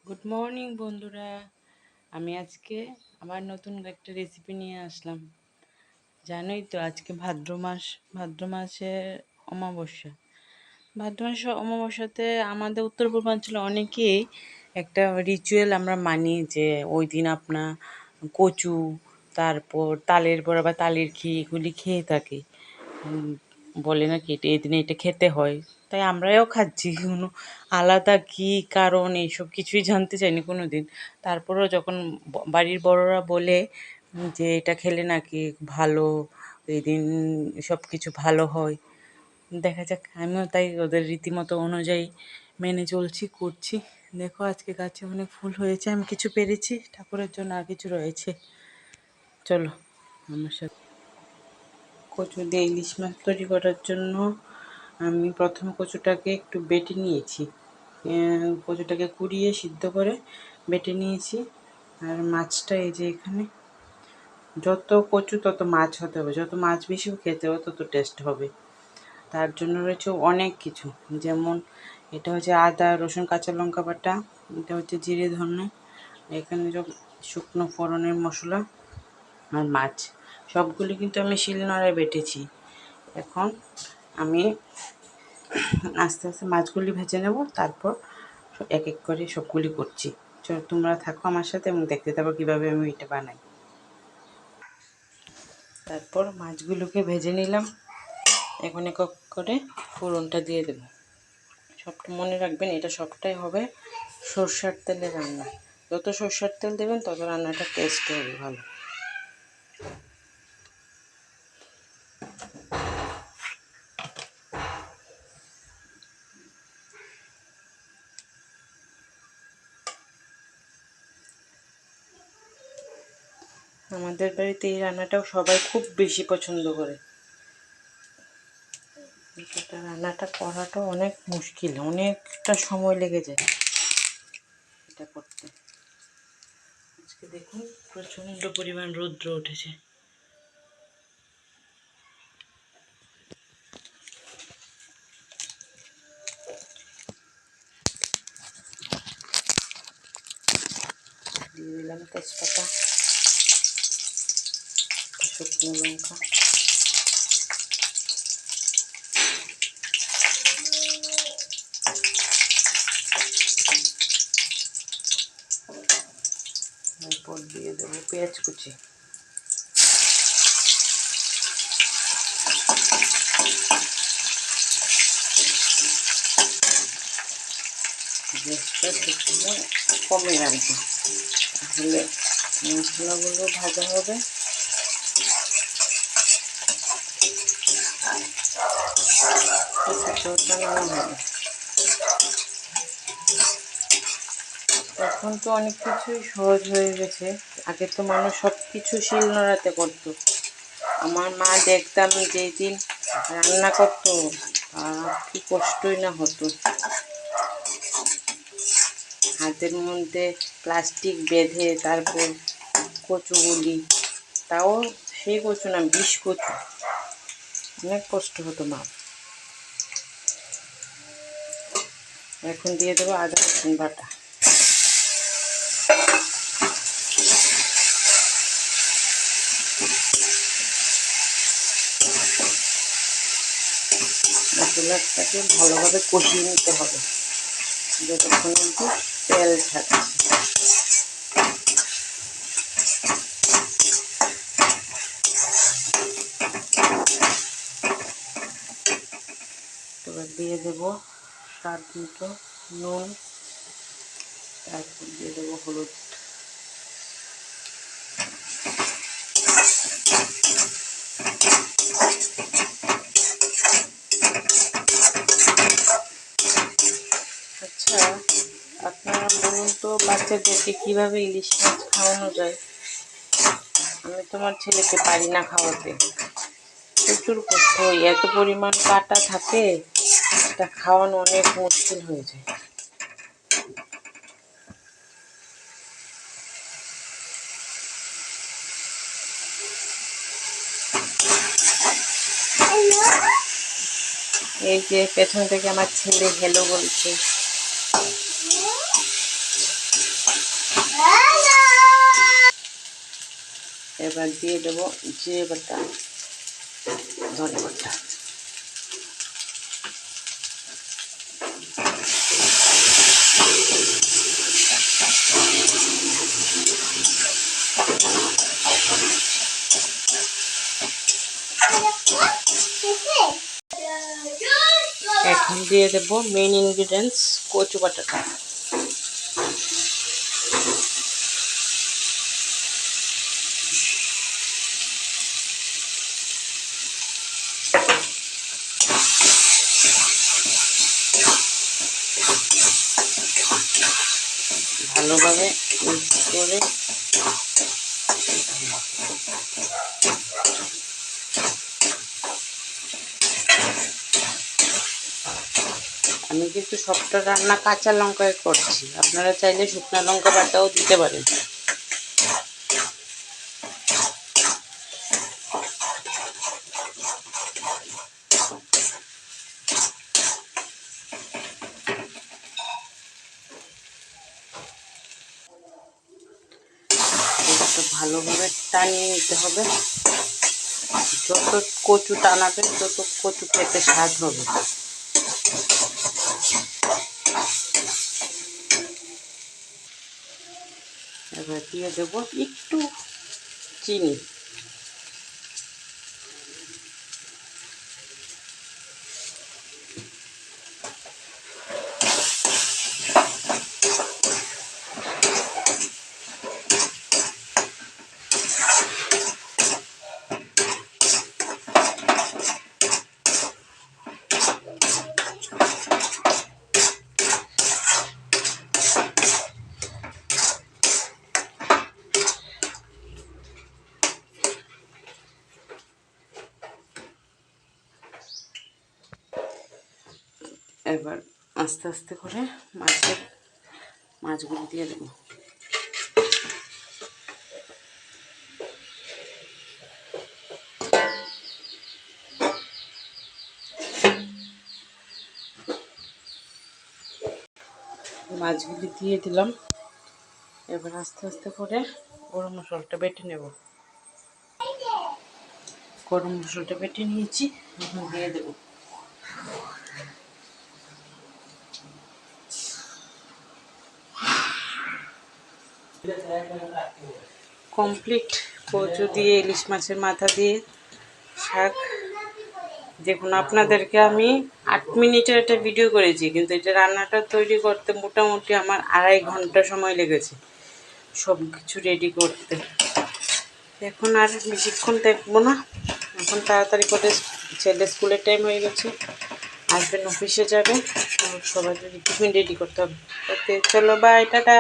Good morning বন্ধুরা। আমি আজকে আবার নতুন একটা রেসিপি নিয়ে আসলাম। জানোই তো আজকে ভাদ্র মাসের অমাবস্যা। ভাদ্র মাসের অমাবস্যাতে আমাদের উত্তর পূর্বাঞ্চলে অনেকেই একটা রিচুয়াল আমরা মানি যে ওই দিন আপনার কচু, তারপর তালের বড়া বা তালের ঘি এগুলি খেয়ে থাকি। বলে নাকি এই দিনে এটা খেতে হয়, তাই আমরাও খাচ্ছি। কোনো আলাদা কী কারণ এইসব কিছুই জানতে চাইনি কোনো দিন। তারপরেও যখন বাড়ির বড়রা বলে যে এটা খেলে নাকি ভালো, এই দিন সব কিছু ভালো হয়, দেখা যাক আমিও তাই ওদের রীতিমতো অনুযায়ী মেনে চলছি, করছি। দেখো আজকে গাছে অনেক ফুল হয়েছে, আমি কিছু পেরেছি, ঠাকুরের জন্য আর কিছু রয়েছে। চলো আমার সাথে। কচু দিয়ে ইলিশ মাছ তৈরি করার জন্য আমি প্রথম কচুটাকে একটু বেটে নিয়েছি। কচুটাকে কুড়িয়ে সিদ্ধ করে বেটে নিয়েছি। আর মাছটা এই যে এখানে, যত কচু তত মাছ হতে হবে, যত মাছ বেশি খেতে হবে তত টেস্ট হবে। তার জন্য রয়েছে অনেক কিছু, যেমন এটা হচ্ছে আদা রসুন কাঁচা লঙ্কা বাটা, এটা হচ্ছে জিরে ধনে, এখানে সব শুকনো ফোড়নের মশলা আর মাছ, সবগুলি কিন্তু আমি শিলনোড়ায় বেটেছি। এখন আমি আস্তে আস্তে মাছগুলি ভেজে নেব, তারপর এক এক করে সবগুলি করছি। চলো তোমরা থাকো আমার সাথে এবং দেখতে থাকো কীভাবে আমি এটা বানাই। তারপর মাছগুলোকে ভেজে নিলাম, এখন এক এক করে ফোড়নটা দিয়ে দেব। সবটা মনে রাখবেন, এটা সবটাই হবে সরষের তেলে রান্না। যত সরষের তেল দেবেন তত রান্নাটা টেস্ট হবে ভালো। আমাদের বাড়িতে এই রান্নাটাও সবাই খুব বেশি পছন্দ করে। এটা রান্নাটা করাটা অনেক মুশকিল, অনেকটা সময় লেগে যায় এটা করতে। আজকে দেখুন প্রচণ্ড পরিমাণ রৌদ্র উঠেছে। দিয়ে দিলাম তেজপাতা, শুকনো লঙ্কা, তারপর দিয়ে দেবো পেঁয়াজ কুচি। গ্যাসটা সেখানে কমে রাখবো, তাহলে মশলাগুলো ভাজা হবে। এখন তো অনেক কিছুই সহজ হয়ে গেছে, আগে তো মানুষ সব কিছু শিলনোড়াতে করতো। আমার মা দেখতাম যেই দিন রান্না করতো কি কষ্টই না হতো। হাতের মধ্যে প্লাস্টিক বেঁধে তারপর কচুগুলি, তাও সেই কচু না, বিষ কচু, অনেক কষ্ট হতো মা। এখন দিয়ে দেবো আদা রসুন বাটা। মশলাটাকে ভালোভাবে কষিয়ে নিতে হবে যতক্ষণ অবধি তেল থাকে। এবার দিয়ে দেবো স্বাদ মতো নুন, তারপর দিয়ে দেবো হলুদ। আচ্ছা আপনারা বলুন তো, বাচ্চাদেরকে কীভাবে ইলিশ মাছ খাওয়ানো যায়? আমি তোমার ছেলেকে পারি না খাওয়াতে, প্রচুর কষ্ট হয়, এত পরিমাণ কাটা থাকে, এটা খাওয়ানো অনেক মুশকিল হয়ে যায়। এই যে পেছন থেকে আমার ছেলে হেলো বলছে। এবার দিয়ে দেবো জিরে বাটা, ধনে বাটা। এখন দিয়ে দেবো মেইন ইনগ্রিডিয়েন্টস, কচু বাটাটা। ভালোভাবে মিক্স করে আমি কিন্তু সবটা রান্না কাঁচা লঙ্কায় করছি, আপনারা চাইলে শুকনো লঙ্কা বাটাও দিতে পারেন। একটু ভালোভাবে টানিয়ে নিতে হবে, যত কচু টানাবে তত কচু খেতে স্বাদ হবে। এবার দিয়ে দেবো একটু চিনি। এবার আস্তে আস্তে করে মাছগুলো দিয়ে দেবো। মাছগুলি দিয়ে দিলাম। এবার আস্তে আস্তে করে গরম মশলাটা বেটে নেব। গরম মশলাটা বেটে নিয়েছি, এখন দিয়ে দেবো। কমপ্লিট কচু দিয়ে ইলিশ মাছের মাথা দিয়ে শাক। দেখুন, আপনাদেরকে আমি 8 মিনিটের একটা ভিডিও করেছি, কিন্তু এটা রান্নাটা তৈরি করতে মোটামুটি আমার 2.5 ঘন্টা সময় লেগেছে সব কিছু রেডি করতে। এখন আর বেশিক্ষণ দেখবো না, এখন তাড়াতাড়ি করে ছেলে স্কুলের টাইম হয়ে গেছে, হাজব্যান্ড অফিসে যাবে, সবাই টিফিন রেডি করতে হবে। ওকে, চলো বাই, টাটা।